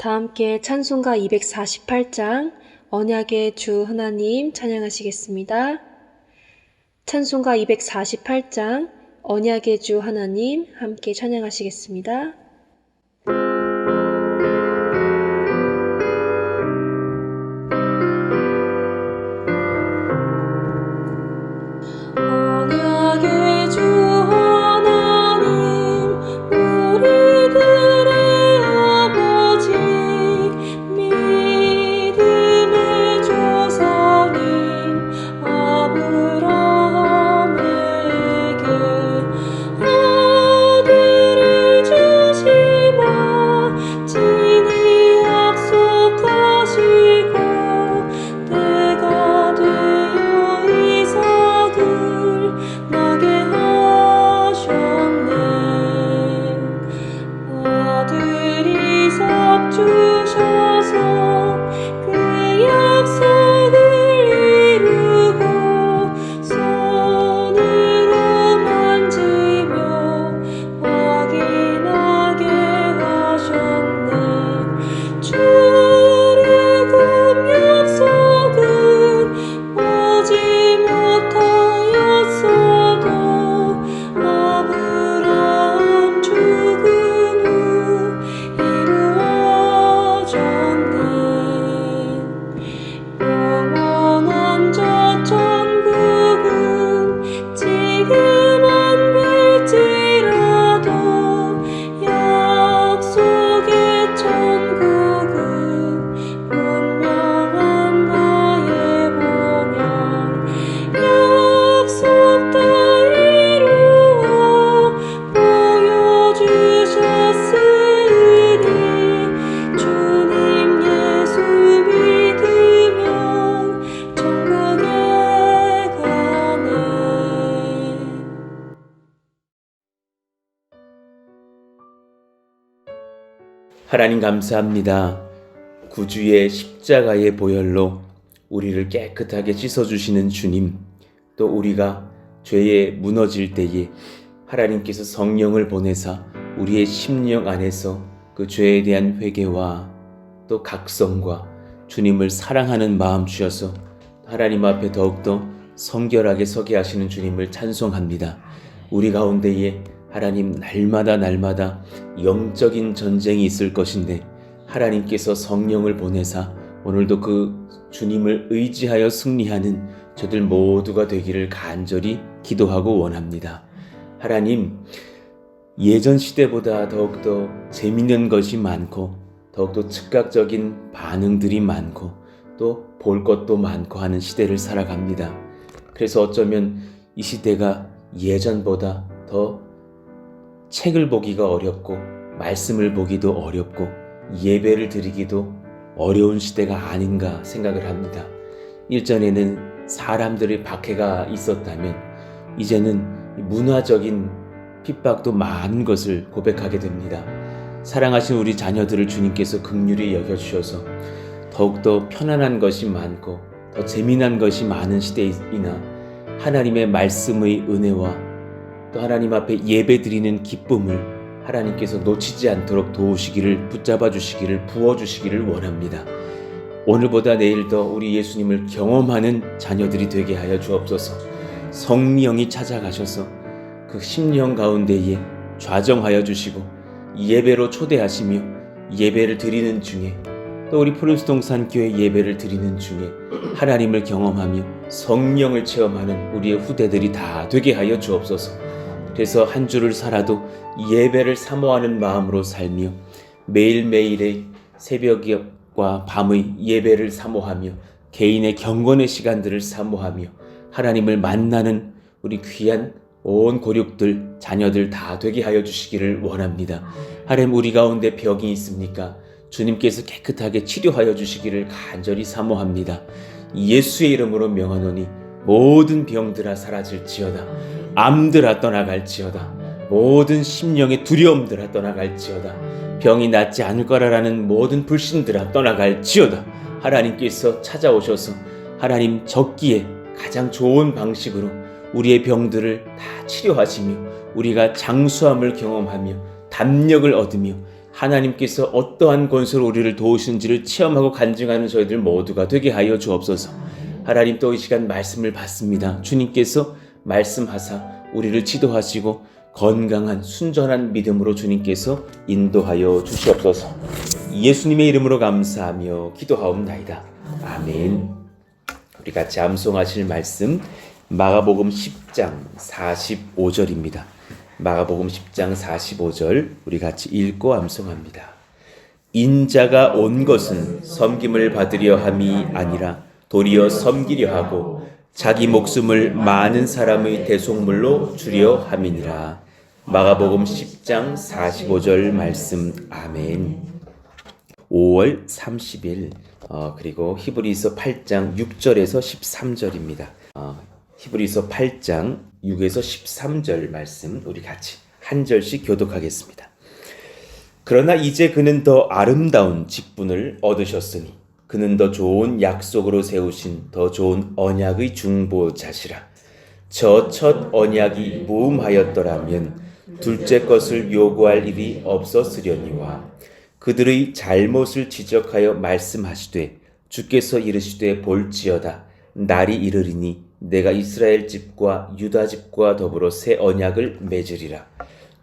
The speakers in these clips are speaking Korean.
다 함께 찬송가 248장 언약의 주 하나님 찬양하시겠습니다. 찬송가 248장 언약의 주 하나님 함께 찬양하시겠습니다. 언약의 주 하나님 우리들의 아버지 믿음의 조상님 아브라함에게 아들을 주시마 친히 약속하시고 때가 되어 이삭을 나게 하셨네. 아들 이삭 주셔서 그 약속을 이루고 손으로 만지며 확인하게 하셨네. 출애굽 약속은 보지 못하였어도 아브라함 죽은 후 이루어졌네. 영원한 저 천국은 지금 안 뵐지라도 약속의 천국은 분명한 나의 본향 약속 다 이루어 보여주셨으니 주님 예수 믿으면 천국에 가네. 하나님 감사합니다. 구주의 십자가의 보혈로 우리를 깨끗하게 씻어주시는 주님, 또 우리가 죄에 무너질 때에 하나님께서 성령을 보내사 우리의 심령 안에서 그 죄에 대한 회개와 또 각성과 주님을 사랑하는 마음 주셔서 하나님 앞에 더욱더 성결하게 서게 하시는 주님을 찬송합니다. 우리 가운데에 하나님 날마다 영적인 전쟁이 있을 것인데 하나님께서 성령을 보내사 오늘도 그 주님을 의지하여 승리하는 저들 모두가 되기를 간절히 기도하고 원합니다. 하나님, 예전 시대보다 더욱더 재밌는 것이 많고 더욱더 즉각적인 반응들이 많고 또 볼 것도 많고 하는 시대를 살아갑니다. 그래서 어쩌면 이 시대가 예전보다 더 책을 보기가 어렵고 말씀을 보기도 어렵고 예배를 드리기도 어려운 시대가 아닌가 생각을 합니다. 일전에는 사람들의 박해가 있었다면 이제는 문화적인 핍박도 많은 것을 고백하게 됩니다. 사랑하신 우리 자녀들을 주님께서 긍휼히 여겨주셔서 더욱더 편안한 것이 많고 더 재미난 것이 많은 시대이나 하나님의 말씀의 은혜와 또 하나님 앞에 예배드리는 기쁨을 하나님께서 놓치지 않도록 도우시기를, 붙잡아 주시기를, 부어주시기를 원합니다. 오늘보다 내일 더 우리 예수님을 경험하는 자녀들이 되게 하여 주옵소서. 성령이 찾아가셔서 그 심령 가운데에 좌정하여 주시고 예배로 초대하시며 예배를 드리는 중에 또 우리 푸른수동산 교회 예배를 드리는 중에 하나님을 경험하며 성령을 체험하는 우리의 후대들이 다 되게 하여 주옵소서. 그래서 한 주를 살아도 예배를 사모하는 마음으로 살며 매일매일의 새벽과 밤의 예배를 사모하며 개인의 경건의 시간들을 사모하며 하나님을 만나는 우리 귀한 온 고륙들, 자녀들 다 되게 하여 주시기를 원합니다. 하나님, 우리 가운데 병이 있습니까? 주님께서 깨끗하게 치료하여 주시기를 간절히 사모합니다. 예수의 이름으로 명하노니 모든 병들아 사라질지어다. 암들아 떠나갈지어다. 모든 심령의 두려움들아 떠나갈지어다. 병이 낫지 않을 거라라는 모든 불신들아 떠나갈지어다. 하나님께서 찾아오셔서 하나님 적기에 가장 좋은 방식으로 우리의 병들을 다 치료하시며 우리가 장수함을 경험하며 담력을 얻으며 하나님께서 어떠한 권세로 우리를 도우시는지를 체험하고 간증하는 저희들 모두가 되게 하여 주옵소서. 하나님, 또 이 시간 말씀을 받습니다. 주님께서 말씀하사 우리를 지도하시고 건강한 순전한 믿음으로 주님께서 인도하여 주시옵소서. 예수님의 이름으로 감사하며 기도하옵나이다. 아멘. 우리 같이 암송하실 말씀 마가복음 10장 45절입니다. 마가복음 10장 45절 우리 같이 읽고 암송합니다. 인자가 온 것은 섬김을 받으려 함이 아니라 도리어 섬기려 하고 자기 목숨을 많은 사람의 대속물로 주려 함이니라. 마가복음 10장 45절 말씀. 아멘. 5월 30일 그리고 히브리서 8장 6절에서 13절입니다. 히브리서 8장 6에서 13절 말씀 우리 같이 한 절씩 교독하겠습니다. 그러나 이제 그는 더 아름다운 직분을 얻으셨으니 그는 더 좋은 약속으로 세우신 더 좋은 언약의 중보자시라. 저 첫 언약이 무음하였더라면 둘째 것을 요구할 일이 없었으려니와 그들의 잘못을 지적하여 말씀하시되 주께서 이르시되 볼지어다 날이 이르리니 내가 이스라엘 집과 유다 집과 더불어 새 언약을 맺으리라.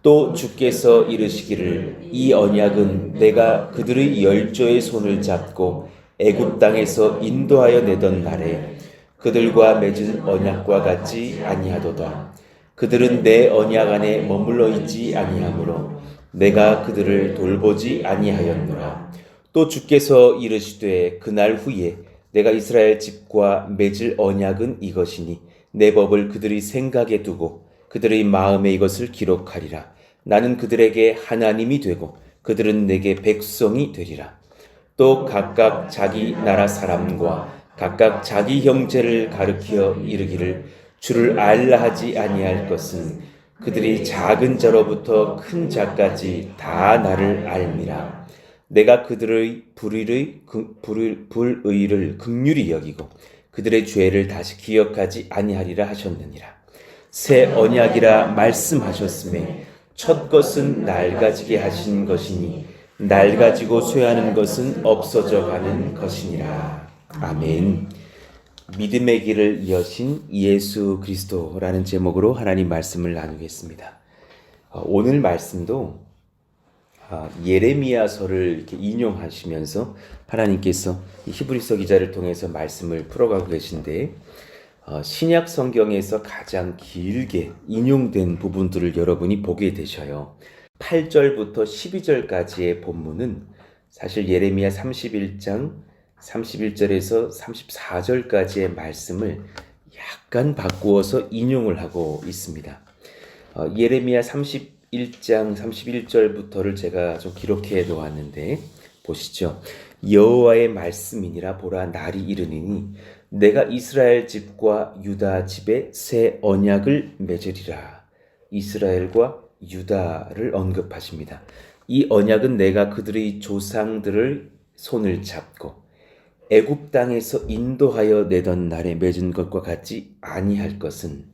또 주께서 이르시기를 이 언약은 내가 그들의 열조의 손을 잡고 애굽 땅에서 인도하여 내던 날에 그들과 맺은 언약과 같지 아니하도다. 그들은 내 언약 안에 머물러 있지 아니하므로 내가 그들을 돌보지 아니하였노라. 또 주께서 이르시되 그날 후에 내가 이스라엘 집과 맺을 언약은 이것이니 내 법을 그들의 생각에 두고 그들의 마음에 이것을 기록하리라. 나는 그들에게 하나님이 되고 그들은 내게 백성이 되리라. 또 각각 자기 나라 사람과 각각 자기 형제를 가르켜 이르기를 주를 알라 하지 아니할 것은 그들이 작은 자로부터 큰 자까지 다 나를 알미라. 내가 그들의 불의를 긍휼히 여기고 그들의 죄를 다시 기억하지 아니하리라 하셨느니라. 새 언약이라 말씀하셨음에 첫 것은 낡아지게 하신 것이니 낡아지고 쇠하는 것은 없어져 가는 것이니라. 아멘. 믿음의 길을 여신 예수 그리스도라는 제목으로 하나님 말씀을 나누겠습니다. 오늘 말씀도 예레미야서를 이렇게 인용하시면서 하나님께서 히브리서 기자를 통해서 말씀을 풀어가고 계신데 신약 성경에서 가장 길게 인용된 부분들을 여러분이 보게 되셔요. 8절부터 12절까지의 본문은 사실 예레미야 31장 31절에서 34절까지의 말씀을 약간 바꾸어서 인용을 하고 있습니다. 예레미야 31장 31절부터를 제가 좀 기록해 놓았는데 보시죠. 여호와의 말씀이니라. 보라, 날이 이르니니 내가 이스라엘 집과 유다 집에 새 언약을 맺으리라. 이스라엘과 유다를 언급하십니다. 이 언약은 내가 그들의 조상들을 손을 잡고 애굽 땅에서 인도하여 내던 날에 맺은 것과 같지 아니할 것은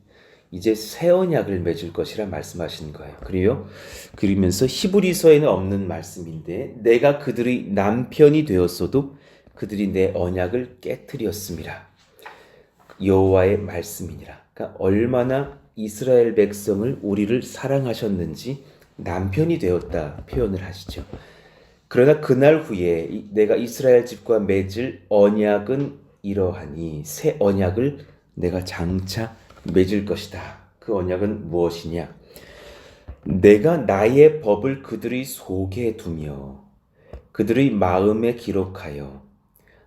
이제 새 언약을 맺을 것이라 말씀하신 거예요. 그러면서 히브리서에는 없는 말씀인데 내가 그들의 남편이 되었어도 그들이 내 언약을 깨뜨렸음이라. 여호와의 말씀이니라. 그러니까 얼마나 이스라엘 백성을 우리를 사랑하셨는지 남편이 되었다 표현을 하시죠. 그러나 그날 후에 내가 이스라엘 집과 맺을 언약은 이러하니 새 언약을 내가 장차 맺을 것이다. 그 언약은 무엇이냐? 내가 나의 법을 그들의 속에 두며 그들의 마음에 기록하여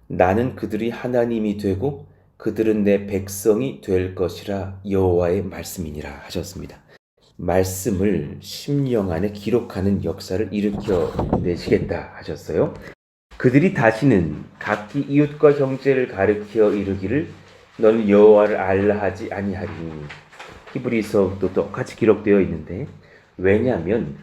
나는 그들의 하나님이 되고 그들은 내 백성이 될 것이라. 여호와의 말씀이니라 하셨습니다. 말씀을 심령 안에 기록하는 역사를 일으켜내시겠다 하셨어요. 그들이 다시는 각기 이웃과 형제를 가르쳐 이르기를 너는 여호와를 알라 하지 아니하리니. 히브리서도 똑같이 기록되어 있는데, 왜냐하면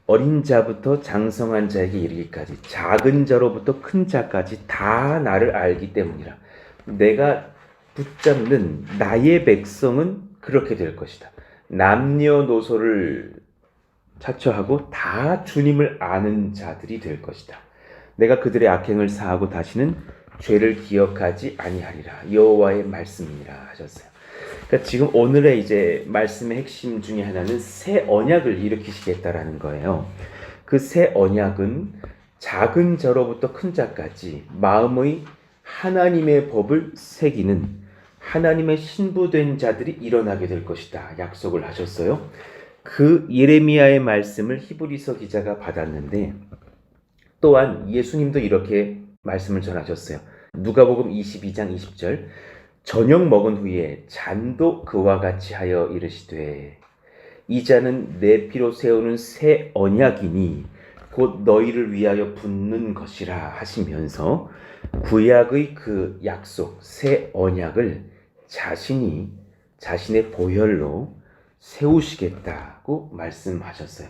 어린 자부터 장성한 자에게 이르기까지 작은 자로부터 큰 자까지 다 나를 알기 때문이라. 내가 붙잡는 나의 백성은 그렇게 될 것이다. 남녀노소를 자처하고 다 주님을 아는 자들이 될 것이다. 내가 그들의 악행을 사하고 다시는 죄를 기억하지 아니하리라. 여호와의 말씀이니라 하셨어요. 그러니까 지금 오늘의 이제 말씀의 핵심 중에 하나는 새 언약을 일으키시겠다라는 거예요. 그 새 언약은 작은 자로부터 큰 자까지 마음의 하나님의 법을 새기는 하나님의 신부된 자들이 일어나게 될 것이다. 약속을 하셨어요. 그 예레미야의 말씀을 히브리서 기자가 받았는데 또한 예수님도 이렇게 말씀을 전하셨어요. 누가복음 22장 20절 저녁 먹은 후에 잔도 그와 같이 하여 이르시되 이 잔은 내 피로 세우는 새 언약이니 곧 너희를 위하여 붓는 것이라 하시면서 구약의 그 약속 새 언약을 자신이 자신의 보혈로 세우시겠다고 말씀하셨어요.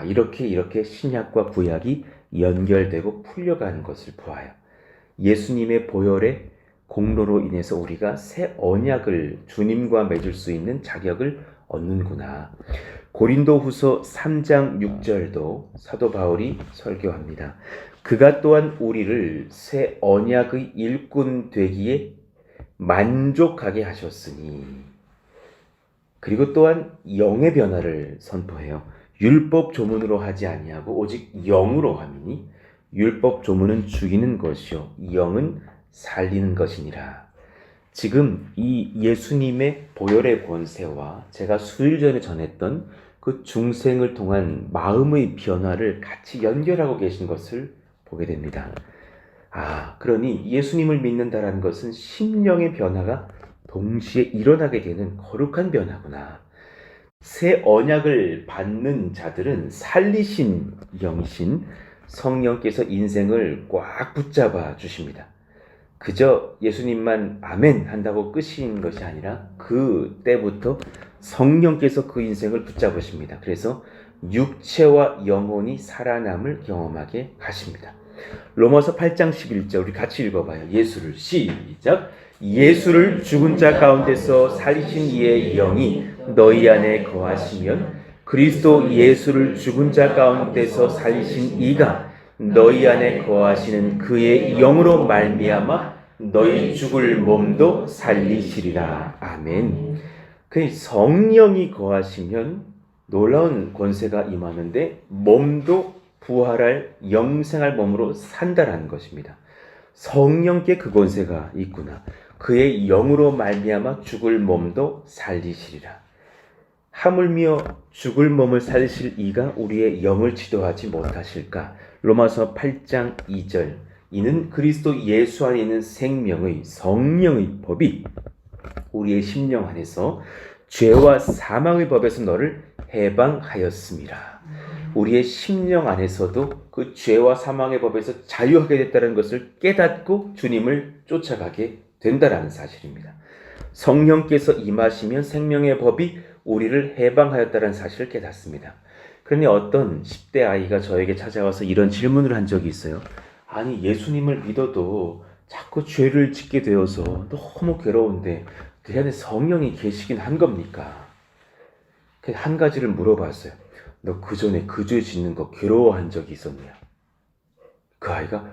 이렇게 신약과 구약이 연결되고 풀려가는 것을 보아요. 예수님의 보혈의 공로로 인해서 우리가 새 언약을 주님과 맺을 수 있는 자격을 얻는구나. 고린도후서 3장 6절도 사도 바울이 설교합니다. 그가 또한 우리를 새 언약의 일꾼 되기에 만족하게 하셨으니 그리고 또한 영의 변화를 선포해요. 율법 조문으로 하지 아니하고 오직 영으로 함이니 율법 조문은 죽이는 것이요 영은 살리는 것이니라. 지금 이 예수님의 보혈의 권세와 제가 수일 전에 전했던 그 중생을 통한 마음의 변화를 같이 연결하고 계신 것을 보게 됩니다. 그러니 예수님을 믿는다라는 것은 심령의 변화가 동시에 일어나게 되는 거룩한 변화구나. 새 언약을 받는 자들은 살리신 영이신 성령께서 인생을 꽉 붙잡아 주십니다. 그저 예수님만 아멘 한다고 끝인 것이 아니라 그 때부터 성령께서 그 인생을 붙잡으십니다. 그래서 육체와 영혼이 살아남을 경험하게 하십니다. 로마서 8장 11절 우리 같이 읽어봐요. 예수를 시작. 예수를 죽은 자 가운데서 살리신 이의 영이 너희 안에 거하시면 그리스도 예수를 죽은 자 가운데서 살리신 이가 너희 안에 거하시는 그의 영으로 말미암아 너희 죽을 몸도 살리시리라. 아멘. 그 성령이 거하시면 놀라운 권세가 임하는데 몸도 부활할 영생할 몸으로 산다라는 것입니다. 성령께 그 권세가 있구나. 그의 영으로 말미암아 죽을 몸도 살리시리라. 하물며 죽을 몸을 살리실 이가 우리의 영을 치료하지 못하실까? 로마서 8장 2절 이는 그리스도 예수 안에 있는 생명의 성령의 법이 우리의 심령 안에서 죄와 사망의 법에서 너를 해방하였음이라. 우리의 심령 안에서도 그 죄와 사망의 법에서 자유하게 됐다는 것을 깨닫고 주님을 쫓아가게 된다라는 사실입니다. 성령께서 임하시면 생명의 법이 우리를 해방하였다는 사실을 깨닫습니다. 그러니 어떤 10대 아이가 저에게 찾아와서 이런 질문을 한 적이 있어요. 아니 예수님을 믿어도 자꾸 죄를 짓게 되어서 너무 괴로운데 내 안에 성령이 계시긴 한 겁니까? 한 가지를 물어봤어요. 너 그전에 그 죄 짓는 거 괴로워한 적이 있었냐? 그 아이가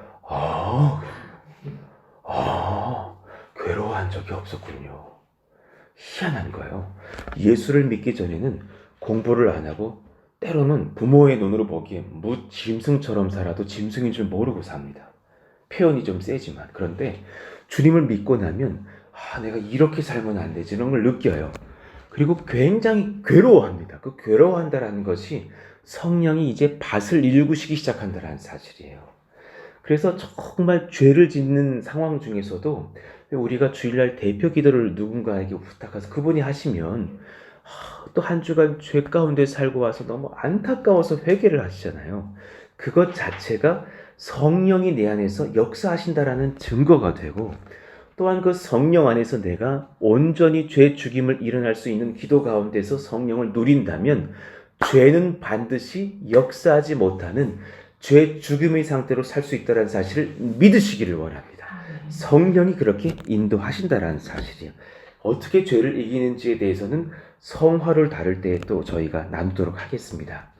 괴로워한 적이 없었군요. 희한한 거예요. 예수를 믿기 전에는 공부를 안 하고 때로는 부모의 눈으로 보기에 무짐승처럼 살아도 짐승인 줄 모르고 삽니다. 표현이 좀 세지만 그런데 주님을 믿고 나면 내가 이렇게 살면 안 되지 이런 걸 느껴요. 그리고 굉장히 괴로워합니다. 그 괴로워한다라는 것이 성령이 이제 밭을 일구시기 시작한다라는 사실이에요. 그래서 정말 죄를 짓는 상황 중에서도 우리가 주일날 대표 기도를 누군가에게 부탁해서 그분이 하시면 또 한 주간 죄 가운데 살고 와서 너무 안타까워서 회개를 하시잖아요. 그것 자체가 성령이 내 안에서 역사하신다라는 증거가 되고 또한 그 성령 안에서 내가 온전히 죄 죽임을 일어날 수 있는 기도 가운데서 성령을 누린다면 죄는 반드시 역사하지 못하는 죄 죽음의 상태로 살 수 있다는 사실을 믿으시기를 원합니다. 성령이 그렇게 인도하신다라는 사실이에요. 어떻게 죄를 이기는지에 대해서는 성화를 다룰 때 또 저희가 나누도록 하겠습니다.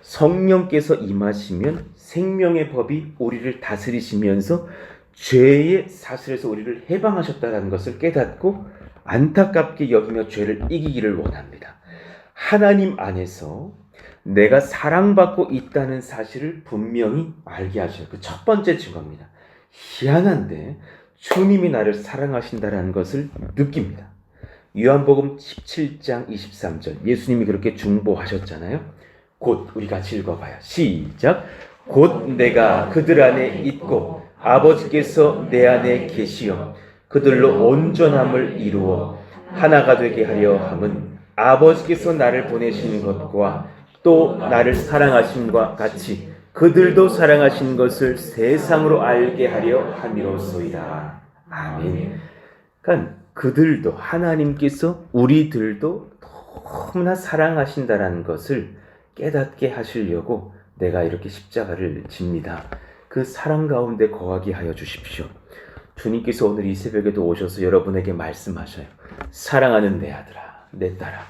성령께서 임하시면 생명의 법이 우리를 다스리시면서 죄의 사슬에서 우리를 해방하셨다는 것을 깨닫고 안타깝게 여기며 죄를 이기기를 원합니다. 하나님 안에서 내가 사랑받고 있다는 사실을 분명히 알게 하셔요. 그 첫 번째 증거입니다. 희한한데 주님이 나를 사랑하신다는 것을 느낍니다. 요한복음 17장 23절 예수님이 그렇게 중보하셨잖아요. 곧 우리 같이 읽어봐요. 시작. 곧 내가 그들 안에 있고 아버지께서 내 안에 계시어 그들로 온전함을 이루어 하나가 되게 하려 함은 아버지께서 나를 보내신 것과 또 나를 사랑하심과 같이 그들도 사랑하신 것을 세상으로 알게 하려 함이로소이다. 아멘. 그러니까 그들도 하나님께서 우리들도 너무나 사랑하신다는 것을 깨닫게 하시려고 내가 이렇게 십자가를 집니다. 그 사랑 가운데 거하게 하여 주십시오. 주님께서 오늘 이 새벽에도 오셔서 여러분에게 말씀하셔요. 사랑하는 내 아들아, 내 딸아,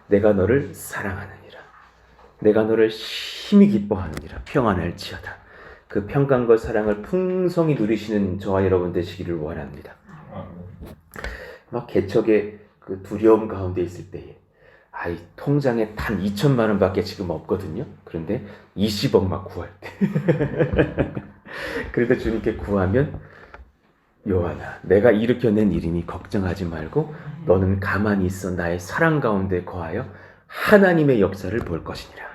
내가 너를 사랑하느니라. 내가 너를 심히 기뻐하느니라. 평안할지어다. 그 평강과 사랑을 풍성히 누리시는 저와 여러분 되시기를 원합니다. 막 개척의 그 두려움 가운데 있을 때에 통장에 단 2천만 원밖에 지금 없거든요. 그런데 20억 막 구할 때. 그런데 주님께 구하면 요한아, 내가 일으켜낸 일이니 걱정하지 말고 너는 가만히 있어 나의 사랑 가운데 거하여 하나님의 역사를 볼 것이니라.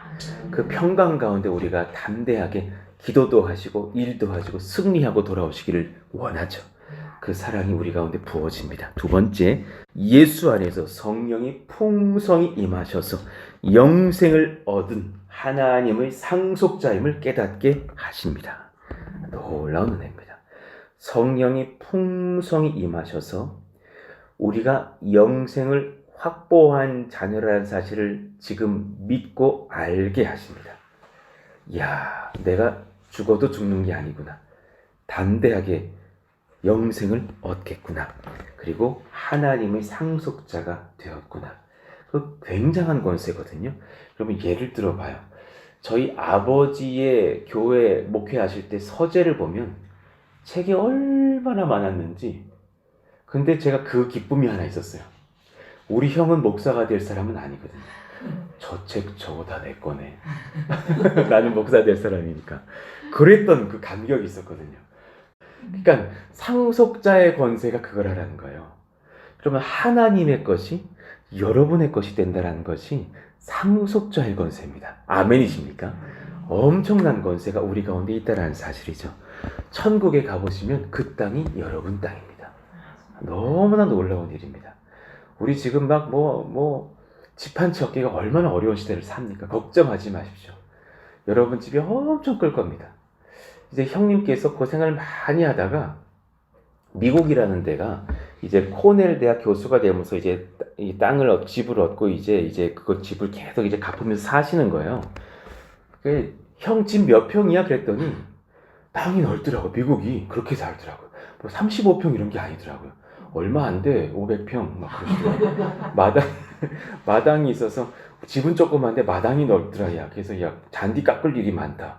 그 평강 가운데 우리가 담대하게 기도도 하시고 일도 하시고 승리하고 돌아오시기를 원하죠. 그 사랑이 우리 가운데 부어집니다. 두 번째, 예수 안에서 성령이 풍성히 임하셔서 영생을 얻은 하나님의 상속자임을 깨닫게 하십니다. 놀라운 은혜입니다. 성령이 풍성히 임하셔서 우리가 영생을 확보한 자녀라는 사실을 지금 믿고 알게 하십니다. 이야, 내가 죽어도 죽는 게 아니구나. 담대하게 영생을 얻겠구나. 그리고 하나님의 상속자가 되었구나. 그 굉장한 권세거든요. 그러면 예를 들어봐요. 저희 아버지의 교회 목회하실 때 서재를 보면 책이 얼마나 많았는지. 근데 제가 그 기쁨이 하나 있었어요. 우리 형은 목사가 될 사람은 아니거든요. 저 책 저거 다 내 거네. 나는 목사 될 사람이니까. 그랬던 그 감격이 있었거든요. 그러니까 상속자의 권세가 그거라는 거예요. 그러면 하나님의 것이 여러분의 것이 된다는 것이 상속자의 권세입니다. 아멘이십니까? 엄청난 권세가 우리 가운데 있다는 사실이죠. 천국에 가보시면 그 땅이 여러분 땅입니다. 너무나 놀라운 일입니다. 우리 지금 막 집 한 채 얻기가 얼마나 어려운 시대를 삽니까? 걱정하지 마십시오. 여러분 집이 엄청 끌 겁니다. 이제 형님께서 고생을 많이 하다가 미국이라는 데가 이제 코넬 대학 교수가 되면서 이제 이 집을 얻고 이제 그거 집을 계속 이제 갚으면서 사시는 거예요. 형 집 몇 평이야? 그랬더니 땅이 넓더라고. 미국이 그렇게 살더라고요. 35평 이런 게 아니더라고요. 얼마 안 돼. 500평 막 그러시더라고요. 마당이 있어서 집은 조그만데 마당이 넓더라. 야. 그래서 야, 잔디 깎을 일이 많다.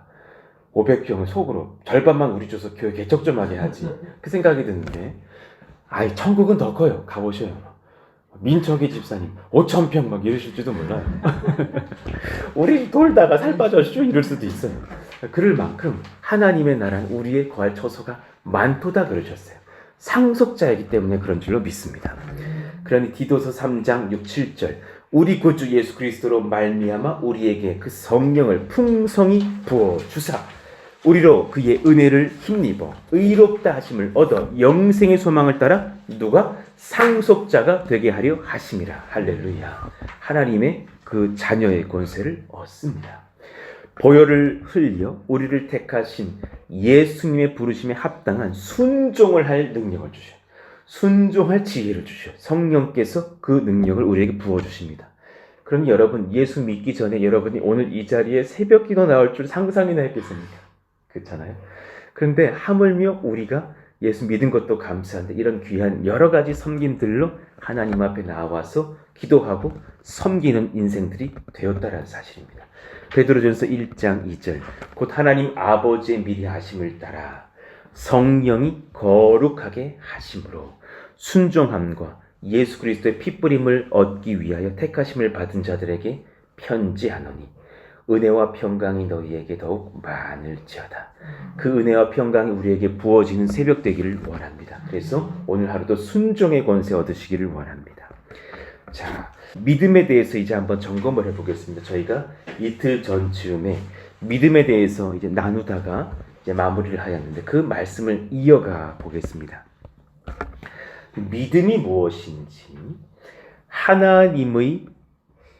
500평은 속으로 절반만 우리 줘서 교회 개척 좀 하게 하지. 그 생각이 드는데 천국은 더 커요. 가보셔요. 민척이 집사님 5,000평 막 이러실지도 몰라요. 우리 돌다가 살 빠졌죠? 이럴 수도 있어요. 그럴 만큼 하나님의 나라는 우리의 거할 처소가 많도다 그러셨어요. 상속자이기 때문에 그런 줄로 믿습니다. 그러니 디도서 3장 6, 7절 우리 구주 예수 그리스도로 말미암아 우리에게 그 성령을 풍성히 부어주사 우리로 그의 은혜를 힘입어 의롭다 하심을 얻어 영생의 소망을 따라 누가 상속자가 되게 하려 하심이라. 할렐루야. 하나님의 그 자녀의 권세를 얻습니다. 보혈을 흘려 우리를 택하신 예수님의 부르심에 합당한 순종을 할 능력을 주셔요. 순종할 지혜를 주셔요. 성령께서 그 능력을 우리에게 부어주십니다. 그럼 여러분 예수 믿기 전에 여러분이 오늘 이 자리에 새벽기도 나올 줄 상상이나 했겠습니까? 그렇잖아요. 그런데 하물며 우리가 예수 믿은 것도 감사한데 이런 귀한 여러 가지 섬김들로 하나님 앞에 나와서 기도하고 섬기는 인생들이 되었다라는 사실입니다. 베드로전서 1장 2절 곧 하나님 아버지의 미리 하심을 따라 성령이 거룩하게 하심으로 순종함과 예수 그리스도의 핏부림을 얻기 위하여 택하심을 받은 자들에게 편지하노니 은혜와 평강이 너희에게 더욱 많을지어다. 그 은혜와 평강이 우리에게 부어지는 새벽 되기를 원합니다. 그래서 오늘 하루도 순종의 권세 얻으시기를 원합니다. 자, 믿음에 대해서 이제 한번 점검을 해보겠습니다. 저희가 이틀 전쯤에 믿음에 대해서 이제 나누다가 이제 마무리를 하였는데 그 말씀을 이어가 보겠습니다. 믿음이 무엇인지,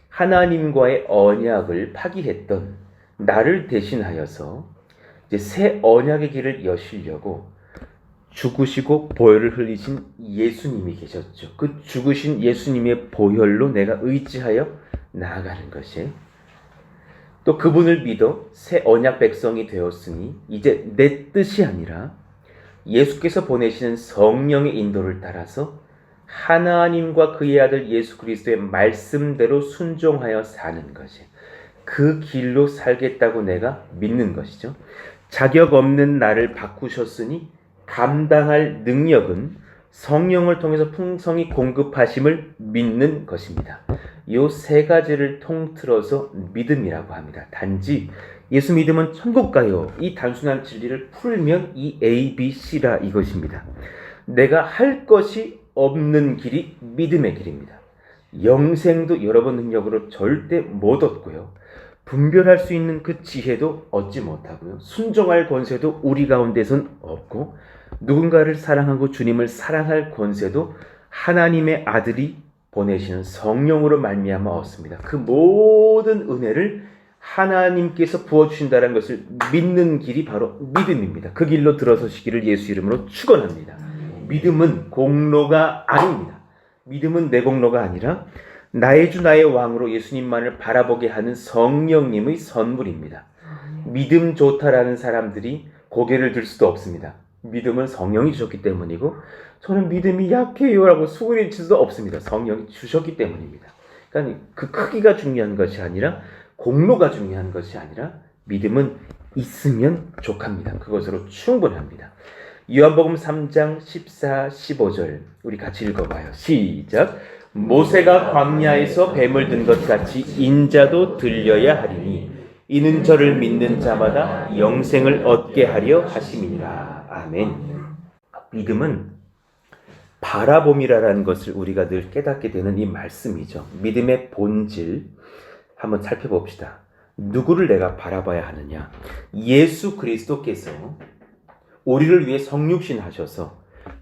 하나님과의 언약을 파기했던 나를 대신하여서 이제 새 언약의 길을 여시려고 죽으시고 보혈을 흘리신 예수님이 계셨죠. 그 죽으신 예수님의 보혈로 내가 의지하여 나아가는 것이 또 그분을 믿어 새 언약 백성이 되었으니 이제 내 뜻이 아니라 예수께서 보내시는 성령의 인도를 따라서 하나님과 그의 아들 예수 그리스도의 말씀대로 순종하여 사는 것이 그 길로 살겠다고 내가 믿는 것이죠. 자격 없는 나를 바꾸셨으니 감당할 능력은 성령을 통해서 풍성히 공급하심을 믿는 것입니다. 이 세 가지를 통틀어서 믿음이라고 합니다. 단지 예수 믿음은 천국 가요. 이 단순한 진리를 풀면 이 A, B, C라 이것입니다. 내가 할 것이 없는 길이 믿음의 길입니다. 영생도 여러분 능력으로 절대 못 얻고요. 분별할 수 있는 그 지혜도 얻지 못하고요. 순종할 권세도 우리 가운데선 없고 누군가를 사랑하고 주님을 사랑할 권세도 하나님의 아들이 보내시는 성령으로 말미암아 얻습니다. 그 모든 은혜를 하나님께서 부어주신다는 것을 믿는 길이 바로 믿음입니다. 그 길로 들어서시기를 예수 이름으로 축원합니다. 믿음은 공로가 아닙니다. 믿음은 내 공로가 아니라 나의 주 나의 왕으로 예수님만을 바라보게 하는 성령님의 선물입니다. 믿음 좋다라는 사람들이 고개를 들 수도 없습니다. 믿음은 성령이 주셨기 때문이고 저는 믿음이 약해요 라고 수그릴 수도 없습니다. 성령이 주셨기 때문입니다. 그러니까 그 크기가 중요한 것이 아니라 공로가 중요한 것이 아니라 믿음은 있으면 족합니다. 그것으로 충분합니다. 요한복음 3장 14, 15절 우리 같이 읽어봐요. 시작. 모세가 광야에서 뱀을 든 것 같이 인자도 들려야 하리니 이는 저를 믿는 자마다 영생을 얻게 하려 하심이니라. 아멘. 믿음은 바라봄이라는 것을 우리가 늘 깨닫게 되는 이 말씀이죠. 믿음의 본질 한번 살펴봅시다. 누구를 내가 바라봐야 하느냐? 예수 그리스도께서 우리를 위해 성육신 하셔서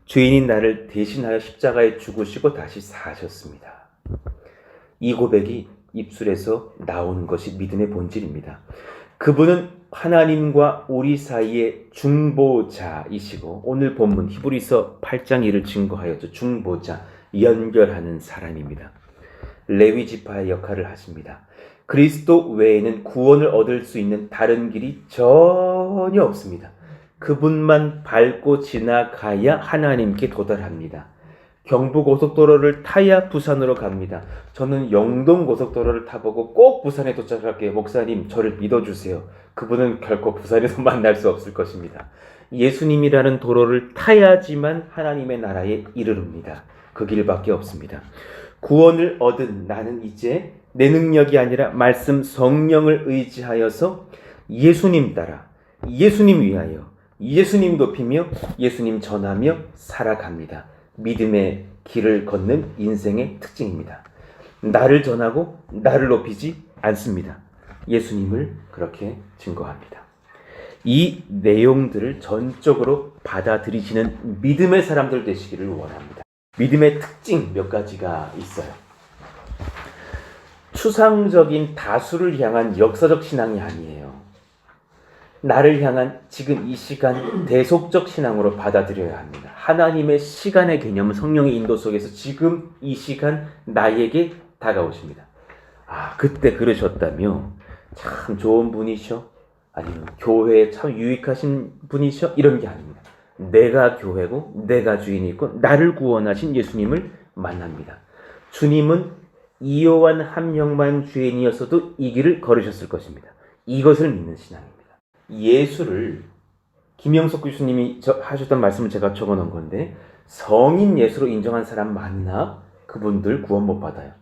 죄인인 나를 대신하여 십자가에 죽으시고 다시 사셨습니다. 이 고백이 입술에서 나오는 것이 믿음의 본질입니다. 그분은 하나님과 우리 사이의 중보자이시고 오늘 본문 히브리서 8장 1을 증거하였죠. 중보자, 연결하는 사람입니다. 레위 지파의 역할을 하십니다. 그리스도 외에는 구원을 얻을 수 있는 다른 길이 전혀 없습니다. 그분만 밟고 지나가야 하나님께 도달합니다. 경부고속도로를 타야 부산으로 갑니다. 저는 영동고속도로를 타보고 꼭 부산에 도착할게요. 목사님, 저를 믿어주세요. 그분은 결코 부산에서 만날 수 없을 것입니다. 예수님이라는 도로를 타야지만 하나님의 나라에 이르릅니다. 그 길밖에 없습니다. 구원을 얻은 나는 이제 내 능력이 아니라 말씀 성령을 의지하여서 예수님 따라 예수님 위하여 예수님 높이며 예수님 전하며 살아갑니다. 믿음의 길을 걷는 인생의 특징입니다. 나를 전하고 나를 높이지 않습니다. 예수님을 그렇게 증거합니다. 이 내용들을 전적으로 받아들이시는 믿음의 사람들 되시기를 원합니다. 믿음의 특징 몇 가지가 있어요. 추상적인 다수를 향한 역사적 신앙이 아니에요. 나를 향한 지금 이 시간 대속적 신앙으로 받아들여야 합니다. 하나님의 시간의 개념은 성령의 인도 속에서 지금 이 시간 나에게 다가오십니다. 아, 그때 그러셨다며 참 좋은 분이셔? 아니면 교회에 참 유익하신 분이셔? 이런 게 아닙니다. 내가 교회고 내가 주인이고 나를 구원하신 예수님을 만납니다. 주님은 이요한 한 명만 죄인이었어도 이 길을 걸으셨을 것입니다. 이것을 믿는 신앙입니다. 예수를 김영석 교수님이 하셨던 말씀을 제가 적어놓은 건데, 성인 예수로 인정한 사람 많으나 그분들 구원 못 받아요.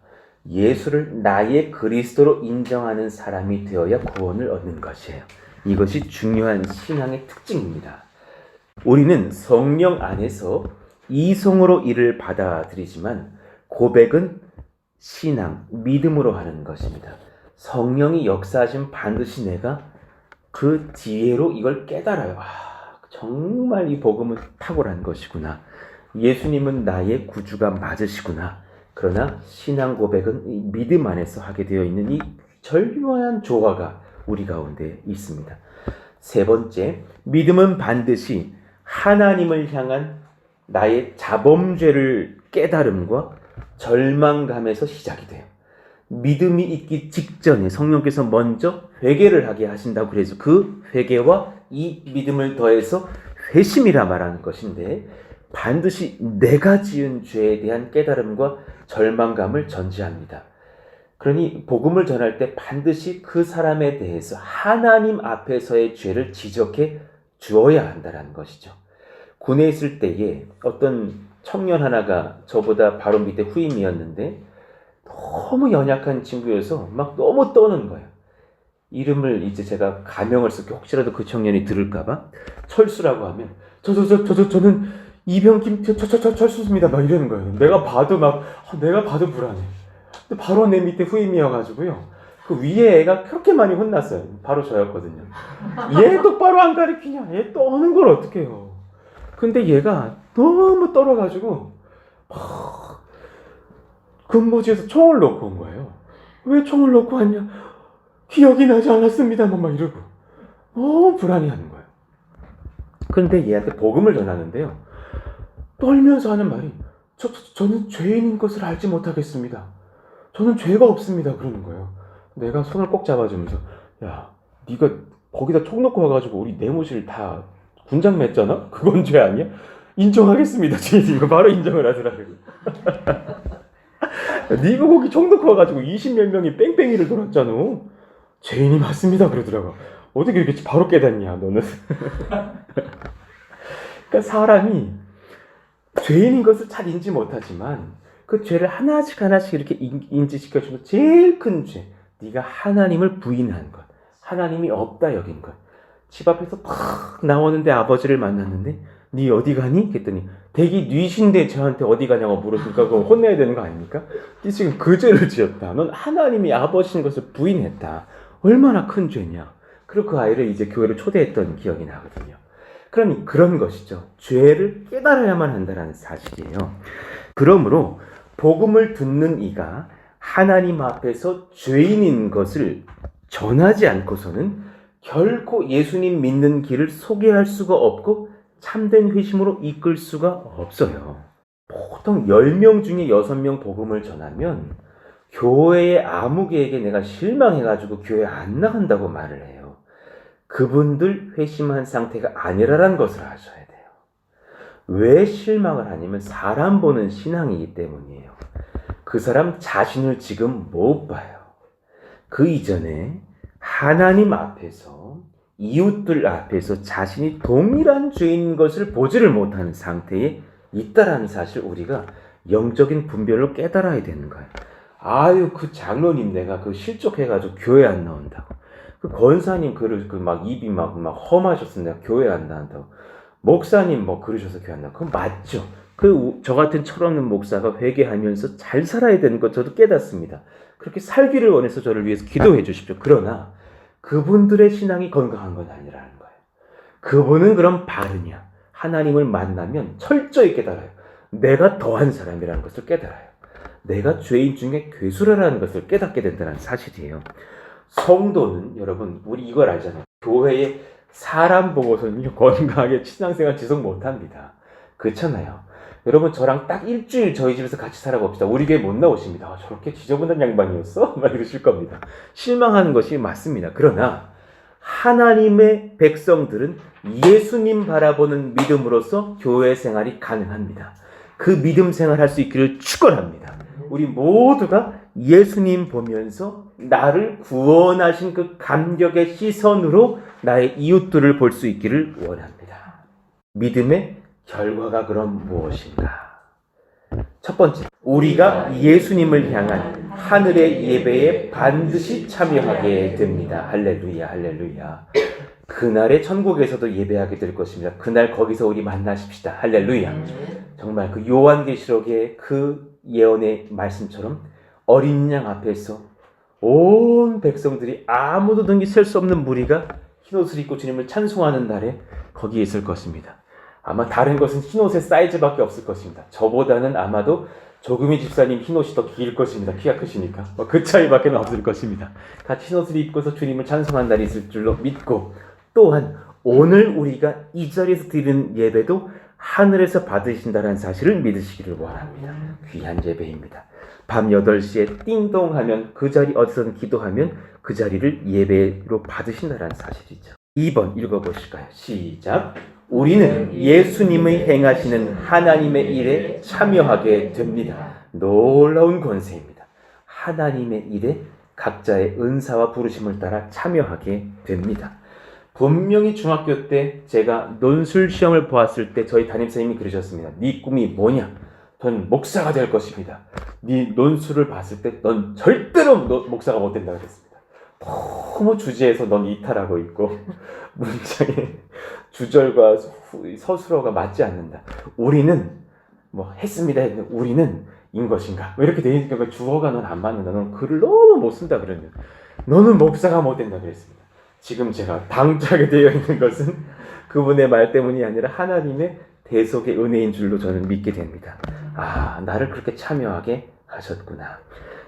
예수를 나의 그리스도로 인정하는 사람이 되어야 구원을 얻는 것이에요. 이것이 중요한 신앙의 특징입니다. 우리는 성령 안에서 이성으로 이를 받아들이지만 고백은 신앙, 믿음으로 하는 것입니다. 성령이 역사하시면 반드시 내가 그 지혜로 이걸 깨달아요. 정말 이 복음은 탁월한 것이구나. 예수님은 나의 구주가 맞으시구나. 그러나 신앙 고백은 이 믿음 안에서 하게 되어 있는 이 절묘한 조화가 우리 가운데 있습니다. 세 번째, 믿음은 반드시 하나님을 향한 나의 자범죄를 깨달음과 절망감에서 시작이 돼요. 믿음이 있기 직전에 성령께서 먼저 회개를 하게 하신다고 그래서 그 회개와 이 믿음을 더해서 회심이라 말하는 것인데, 반드시 내가 지은 죄에 대한 깨달음과 절망감을 전제합니다. 그러니 복음을 전할 때 반드시 그 사람에 대해서 하나님 앞에서의 죄를 지적해 주어야 한다는 것이죠. 군에 있을 때에 어떤 청년 하나가 저보다 바로 밑에 후임이었는데 너무 연약한 친구여서 막 너무 떠는 거예요. 이름을 이제 제가 가명을 쓸게, 혹시라도 그 청년이 들을까봐. 철수라고 하면 저는 이병김 철수입니다 막 이러는 거예요. 내가 봐도 불안해. 근데 바로 내 밑에 후임이어가지고요, 그 위에 애가 그렇게 많이 혼났어요. 바로 저였거든요. 얘 똑바로 안 가르치냐, 얘 떠는 걸 어떻게 해요. 근데 얘가 너무 떨어가지고 막 근무지에서 총을 놓고 온 거예요. 왜 총을 놓고 왔냐, 기억이 나지 않았습니다 막 이러고 너무 불안해하는 거예요. 근데 얘한테 복음을 전하는데요, 떨면서 하는 말이 저는 죄인인 것을 알지 못하겠습니다. 저는 죄가 없습니다 그러는 거예요. 내가 손을 꼭 잡아주면서, 야, 네가 거기다 총 놓고 와가지고 우리 내무실 다 군장 맸잖아? 그건 죄 아니야? 인정하겠습니다. 이거 바로 인정을 하더라고요. 네가 거기 총 놓고 와가지고 20몇 명이 뺑뺑이를 돌았잖아. 죄인이 맞습니다 그러더라고. 어떻게 이렇게 바로 깨닫냐 너는. 그러니까 사람이 죄인인 것을 잘 인지 못하지만 그 죄를 하나씩 이렇게 인지시켜주면 제일 큰 죄, 네가 하나님을 부인한 것, 하나님이 없다 여긴 것. 집 앞에서 팍 나오는데 아버지를 만났는데 네 어디 가니? 그랬더니 댁이 뉘신데 저한테 어디 가냐고 물었으니까 그건 혼내야 되는 거 아닙니까? 네 지금 그 죄를 지었다. 넌 하나님이 아버지인 것을 부인했다. 얼마나 큰 죄냐. 그리고 그 아이를 이제 교회로 초대했던 기억이 나거든요. 그러니 그런 것이죠. 죄를 깨달아야만 한다는 사실이에요. 그러므로 복음을 듣는 이가 하나님 앞에서 죄인인 것을 전하지 않고서는 결코 예수님 믿는 길을 소개할 수가 없고 참된 회심으로 이끌 수가 없어요. 보통 10명 중에 6명 복음을 전하면 교회의 아무개에게 내가 실망해가지고 교회 안 나간다고 말을 해요. 그분들 회심한 상태가 아니라는 것을 아셔야 돼요. 왜 실망을 하냐면 사람 보는 신앙이기 때문이에요. 그 사람 자신을 지금 못 봐요. 그 이전에 하나님 앞에서, 이웃들 앞에서 자신이 동일한 죄인 것을 보지를 못하는 상태에 있다라는 사실, 우리가 영적인 분별로 깨달아야 되는 거예요. 아유, 그 장로님 내가 그 실족해가지고 교회 안 나온다고. 그 권사님 막 입이 막 험하셔서 내가 교회 안 나온다고. 목사님 뭐 그러셔서 교회 안 나온다고. 그건 맞죠. 저 같은 철없는 목사가 회개하면서 잘 살아야 되는 것 저도 깨닫습니다. 그렇게 살기를 원해서 저를 위해서 기도해 주십시오. 그러나 그분들의 신앙이 건강한 건 아니라는 거예요. 그분은 그럼 바르냐? 하나님을 만나면 철저히 깨달아요. 내가 더한 사람이라는 것을 깨달아요. 내가 죄인 중에 괴수라는 것을 깨닫게 된다는 사실이에요. 성도는, 여러분, 우리 이걸 알잖아요. 교회에 사람 보고서는 건강하게 신앙생활 지속 못합니다. 그렇잖아요. 여러분, 저랑 딱 일주일 저희 집에서 같이 살아봅시다. 우리 교회 못 나오십니다. 저렇게 지저분한 양반이었어? 막 이러실 겁니다. 실망하는 것이 맞습니다. 그러나 하나님의 백성들은 예수님 바라보는 믿음으로써 교회 생활이 가능합니다. 그 믿음 생활 할 수 있기를 축원합니다. 우리 모두가 예수님 보면서 나를 구원하신 그 감격의 시선으로 나의 이웃들을 볼 수 있기를 원합니다. 믿음의 결과가 그럼 무엇인가? 첫 번째, 우리가 예수님을 향한 하늘의 예배에 반드시 참여하게 됩니다. 할렐루야, 할렐루야. 그날에 천국에서도 예배하게 될 것입니다. 그날 거기서 우리 만나십시다. 할렐루야. 정말 그 요한계시록의 그 예언의 말씀처럼 어린 양 앞에서 온 백성들이 아무도 등기 셀 수 없는 무리가 흰옷을 입고 주님을 찬송하는 날에 거기에 있을 것입니다. 아마 다른 것은 흰옷의 사이즈밖에 없을 것입니다. 저보다는 아마도 조금이 집사님 흰옷이 더 길 것입니다. 키가 크시니까. 그 차이밖에 없을 것입니다. 같이 흰옷을 입고서 주님을 찬송하는 날이 있을 줄로 믿고, 또한 오늘 우리가 이 자리에서 드리는 예배도 하늘에서 받으신다는 사실을 믿으시기를 원합니다. 귀한 예배입니다. 밤 8시에 띵동 하면 그 자리 어디서든 기도하면 그 자리를 예배로 받으신다는 사실이죠. 2번 읽어보실까요? 시작. 우리는 예수님의 행하시는 하나님의 일에 참여하게 됩니다. 놀라운 권세입니다. 하나님의 일에 각자의 은사와 부르심을 따라 참여하게 됩니다. 분명히 중학교 때 제가 논술 시험을 보았을 때 저희 담임선생님이 그러셨습니다. 네 꿈이 뭐냐? 넌 목사가 될 것입니다. 네 논술을 봤을 때 넌 절대로 목사가 못 된다고 그랬습니다. 너무 주제에서 넌 이탈하고 있고 문장의 주절과 서술어가 맞지 않는다. 우리는 뭐 했습니다. 우리는 인 것인가? 왜 이렇게 돼 있으니까 주어가 넌 안 맞는다. 넌 글을 너무 못 쓴다 그러면 너는 목사가 못 된다 그랬습니다. 지금 제가 당차게 되어 있는 것은 그분의 말 때문이 아니라 하나님의 대속의 은혜인 줄로 저는 믿게 됩니다. 아, 나를 그렇게 참여하게 하셨구나.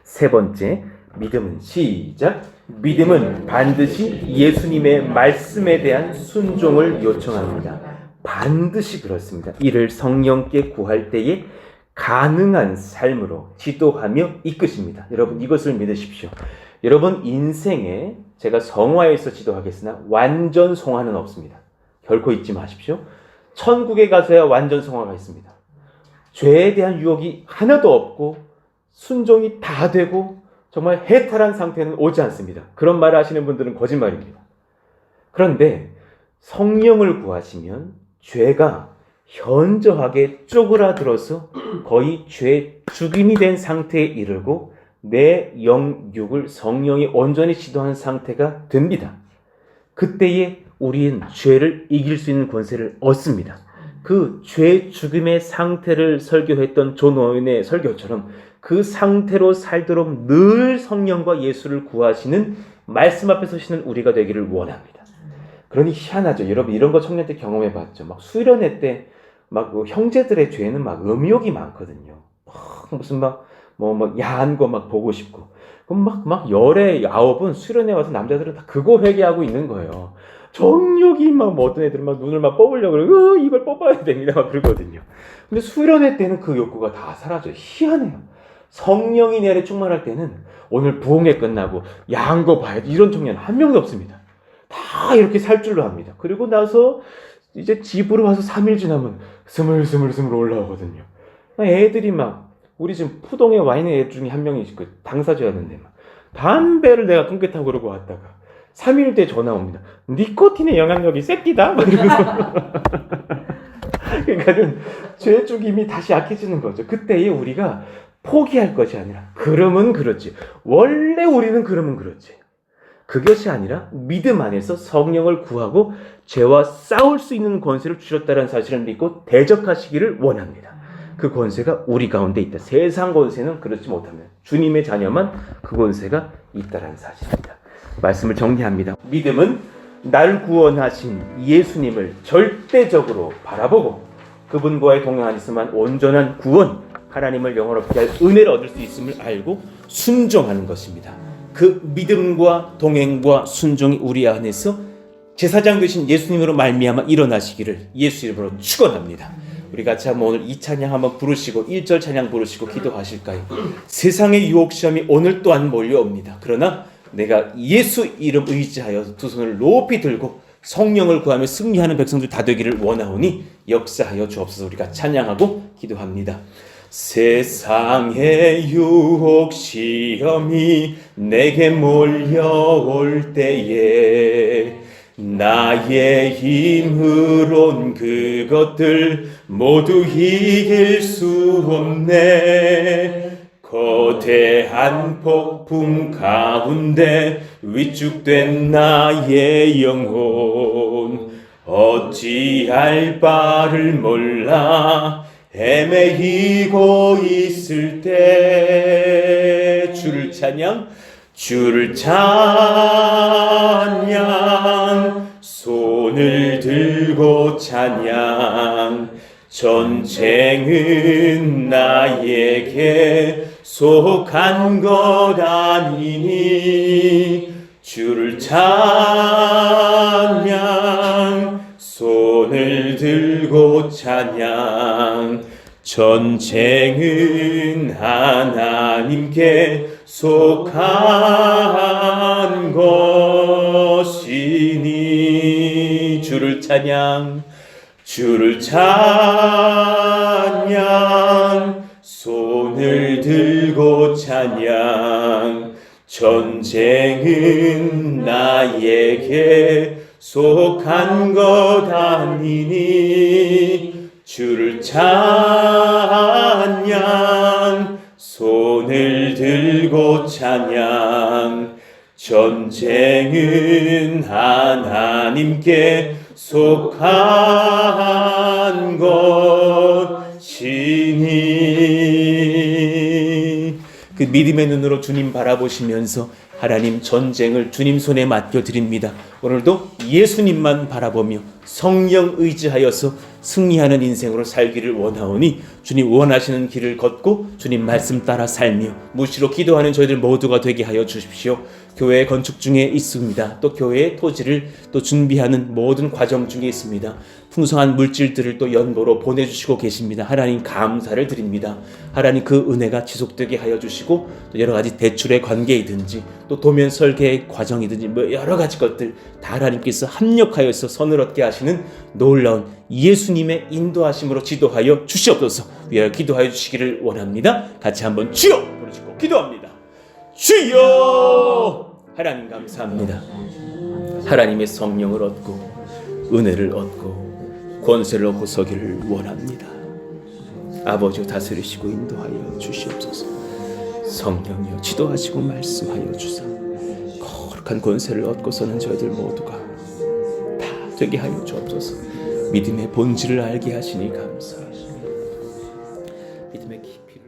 세 번째, 믿음은 시작. 믿음은 반드시 예수님의 말씀에 대한 순종을 요청합니다. 반드시 그렇습니다. 이를 성령께 구할 때에 가능한 삶으로 지도하며 이끄십니다. 여러분 이것을 믿으십시오. 여러분 인생에 제가 성화에서 지도하겠으나 완전 성화는 없습니다. 결코 잊지 마십시오. 천국에 가서야 완전 성화가 있습니다. 죄에 대한 유혹이 하나도 없고 순종이 다 되고 정말 해탈한 상태는 오지 않습니다. 그런 말을 하시는 분들은 거짓말입니다. 그런데 성령을 구하시면 죄가 현저하게 쪼그라들어서 거의 죄 죽임이 된 상태에 이르고 내 영육을 성령이 온전히 지도한 상태가 됩니다. 그때에 우리는 죄를 이길 수 있는 권세를 얻습니다. 그 죄 죽임의 상태를 설교했던 존 오웬의 설교처럼 그 상태로 살도록 늘 성령과 예수를 구하시는 말씀 앞에 서시는 우리가 되기를 원합니다. 그러니 희한하죠. 여러분 이런 거 청년 때 경험해 봤죠. 막 수련회 때 막 형제들의 죄는 막 음욕이 많거든요. 무슨 막 야한 거 막 보고 싶고. 그럼 막 열에 9은 수련회 와서 남자들은 다 그거 회개하고 있는 거예요. 정욕이 막 어떤 애들은 막 눈을 막 뽑으려고 그러고 이걸 뽑아야 됩니다. 막 그러거든요. 근데 수련회 때는 그 욕구가 다 사라져요. 희한해요. 성령이 내 안에 충만할 때는 오늘 부흥회 끝나고 야한 거 봐야지 이런 청년 한 명도 없습니다. 다 이렇게 살 줄로 합니다. 그리고 나서 이제 집으로 와서 3일 지나면 스물스물 올라오거든요. 애들이 막 우리 지금 푸동에 와 있는 애 중에 한 명이 그 당사자였는데 막 담배를 내가 끊겠다고 그러고 왔다가 3일 뒤에 전화 옵니다. 니코틴의 영향력이 셉디다? 막 이러면서 그러니까 죄 죽임이 다시 약해지는 거죠. 그때에 우리가 포기할 것이 아니라 그러면 그렇지. 원래 우리는 그러면 그렇지. 그것이 아니라 믿음 안에서 성령을 구하고 죄와 싸울 수 있는 권세를 주셨다는 사실을 믿고 대적하시기를 원합니다. 그 권세가 우리 가운데 있다. 세상 권세는 그렇지 못합니다. 주님의 자녀만 그 권세가 있다는 사실입니다. 말씀을 정리합니다. 믿음은 나를 구원하신 예수님을 절대적으로 바라보고 그분과의 동행 안에서만 온전한 구원, 하나님을 영원롭게 할 은혜를 얻을 수 있음을 알고 순종하는 것입니다. 그 믿음과 동행과 순종이 우리 안에서 제사장 되신 예수님으로 말미암아 일어나시기를 예수 이름으로 축원합니다. 우리 같이 한번 오늘 이 찬양 한번 부르시고 1절 찬양 부르시고 기도하실까요? 세상의 유혹 시험이 오늘 또한 몰려옵니다. 그러나 내가 예수 이름 의지하여 두 손을 높이 들고 성령을 구하며 승리하는 백성들 다 되기를 원하오니 역사하여 주옵소서. 우리가 찬양하고 기도합니다. 세상의 유혹 시험이 내게 몰려올 때에 나의 힘으론 그것들 모두 이길 수 없네. 거대한 폭풍 가운데 위축된 나의 영혼 어찌할 바를 몰라 헤매이고 있을 때 주를 찬양 손을 들고 찬양 전쟁은 나에게 속한 것 아니니 주를 찬양 손을 들고 찬양 전쟁은 하나님께 속한 것이니 주를 찬양 손을 들고 찬양 전쟁은 나에게 속한 것 아니니 주를 찬양 손을 들고 찬양 전쟁은 하나님께 속한 것이니 그 믿음의 눈으로 주님 바라보시면서 하나님 전쟁을 주님 손에 맡겨드립니다. 오늘도 예수님만 바라보며 성령 의지하여서 승리하는 인생으로 살기를 원하오니 주님 원하시는 길을 걷고 주님 말씀 따라 살며 무시로 기도하는 저희들 모두가 되게 하여 주십시오. 교회 건축 중에 있습니다. 또 교회의 토지를 또 준비하는 모든 과정 중에 있습니다. 풍성한 물질들을 또 연보로 보내주시고 계십니다. 하나님 감사를 드립니다. 하나님 그 은혜가 지속되게 하여 주시고 또 여러 가지 대출의 관계이든지 또 도면 설계의 과정이든지 뭐 여러 가지 것들 다 하나님께서 합력하여서 선을 얻게 하시는 놀라운 예수님의 인도하심으로 지도하여 주시옵소서. 위하여 기도하여 주시기를 원합니다. 같이 한번 주여 부르시고 기도합니다. 주여! 하나님 감사합니다. 하나님의 성령을 얻고 은혜를 얻고 권세를 얻고 서기를 원합니다. 아버지여 다스리시고 인도하여 주시옵소서. 성령이여 지도하시고 말씀하여 주사 거룩한 권세를 얻고서는 저희들 모두가 다 되게 하여 주옵소서. 믿음의 본질을 알게 하시니 감사합니다. 믿음의 깊이를